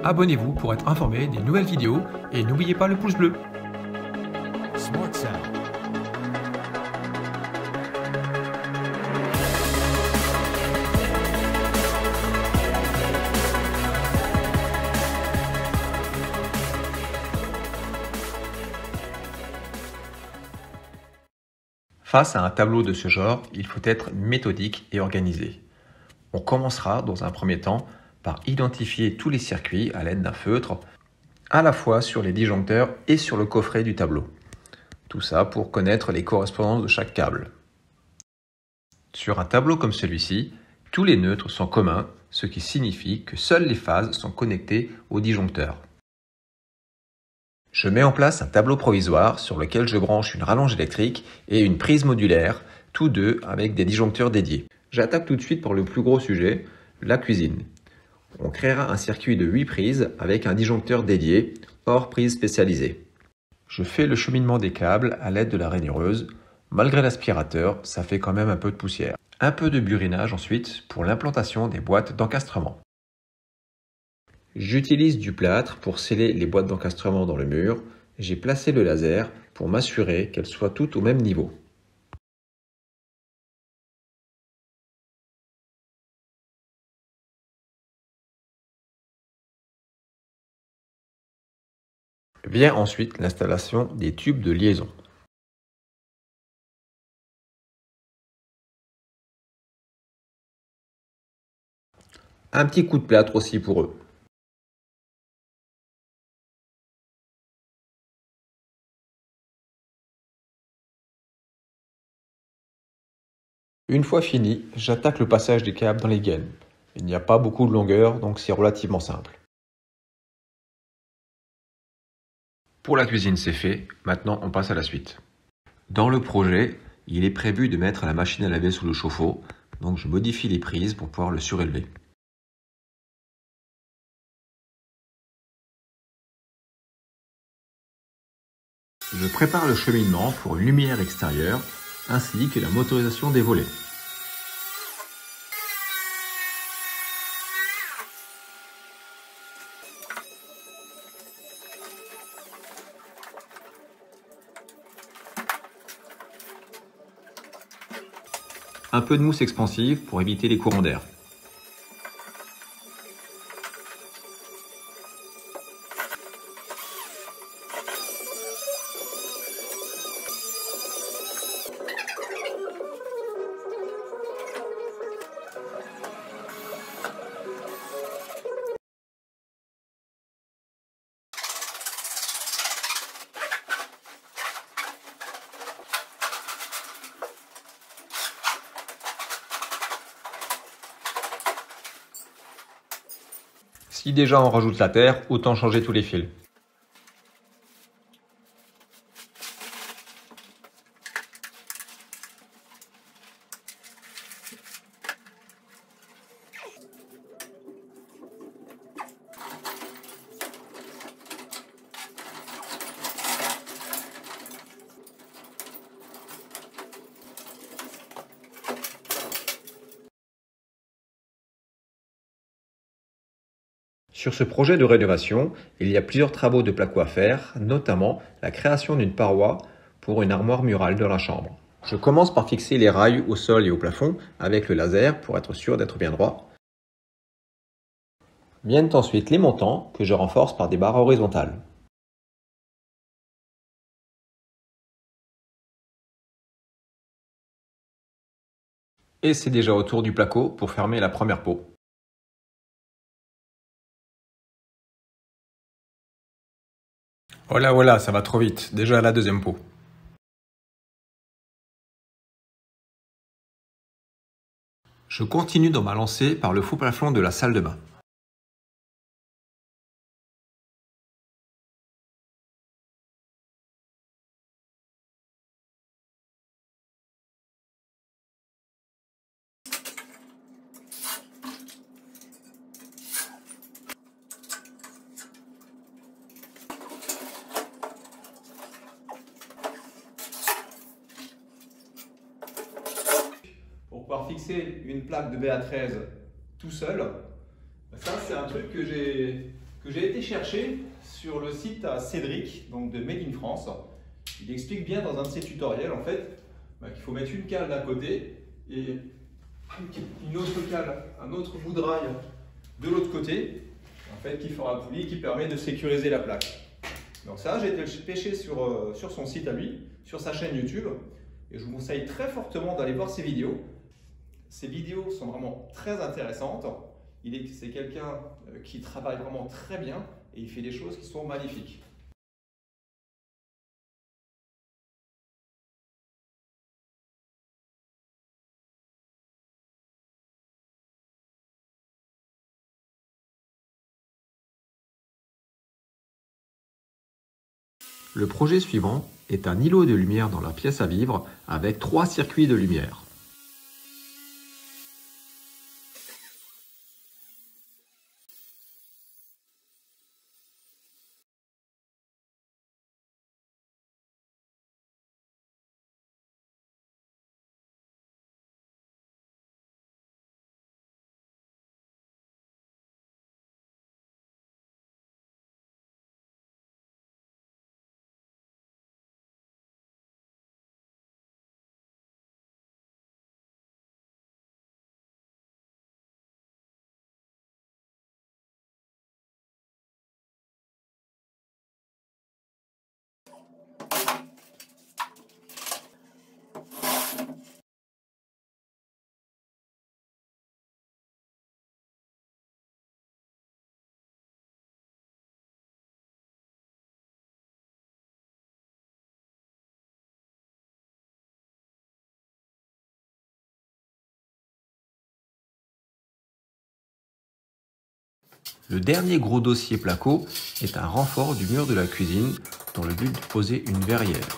Abonnez-vous pour être informé des nouvelles vidéos et n'oubliez pas le pouce bleu. Smart Sound. Face à un tableau de ce genre, il faut être méthodique et organisé. On commencera dans un premier temps par identifier tous les circuits à l'aide d'un feutre, à la fois sur les disjoncteurs et sur le coffret du tableau. Tout ça pour connaître les correspondances de chaque câble. Sur un tableau comme celui-ci, tous les neutres sont communs, ce qui signifie que seules les phases sont connectées au disjoncteur. Je mets en place un tableau provisoire sur lequel je branche une rallonge électrique et une prise modulaire, tous deux avec des disjoncteurs dédiés. J'attaque tout de suite par le plus gros sujet, la cuisine. On créera un circuit de 8 prises avec un disjoncteur dédié, hors prise spécialisée. Je fais le cheminement des câbles à l'aide de la rainureuse. Malgré l'aspirateur, ça fait quand même un peu de poussière. Un peu de burinage ensuite pour l'implantation des boîtes d'encastrement. J'utilise du plâtre pour sceller les boîtes d'encastrement dans le mur. J'ai placé le laser pour m'assurer qu'elles soient toutes au même niveau. Vient ensuite l'installation des tubes de liaison. Un petit coup de plâtre aussi pour eux. Une fois fini, j'attaque le passage des câbles dans les gaines. Il n'y a pas beaucoup de longueur, donc c'est relativement simple. Pour la cuisine, c'est fait. Maintenant, on passe à la suite. Dans le projet, il est prévu de mettre la machine à laver sous le chauffe-eau, donc je modifie les prises pour pouvoir le surélever. Je prépare le cheminement pour une lumière extérieure, ainsi que la motorisation des volets. Un peu de mousse expansive pour éviter les courants d'air. Si déjà on rajoute la terre, autant changer tous les fils. Sur ce projet de rénovation, il y a plusieurs travaux de placo à faire, notamment la création d'une paroi pour une armoire murale dans la chambre. Je commence par fixer les rails au sol et au plafond avec le laser pour être sûr d'être bien droit. Viennent ensuite les montants que je renforce par des barres horizontales. Et c'est déjà au tour du placo pour fermer la première peau. Voilà, ça va trop vite. Déjà la deuxième peau. Je continue dans ma lancée par le faux plafond de la salle de bain. Pour pouvoir fixer une plaque de BA13 tout seul. Ça, c'est un truc que j'ai été chercher sur le site à Cédric, donc de Made in France. Il explique bien dans un de ses tutoriels en fait qu'il faut mettre une cale d'un côté et une autre cale, un autre bout de rail de l'autre côté, en fait, qui fera poulie, qui permet de sécuriser la plaque. Donc ça, j'ai été le pêcher sur son site à lui, sur sa chaîne YouTube, et je vous conseille très fortement d'aller voir ses vidéos. Ces vidéos sont vraiment très intéressantes. C'est quelqu'un qui travaille vraiment très bien et il fait des choses qui sont magnifiques. Le projet suivant est un îlot de lumière dans la pièce à vivre avec 3 circuits de lumière. Le dernier gros dossier placo est un renfort du mur de la cuisine dans le but de poser une verrière.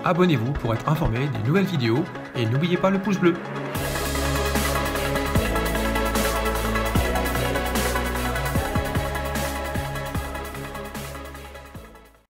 abonnez-vous pour être informé des nouvelles vidéos et n'oubliez pas le pouce bleu.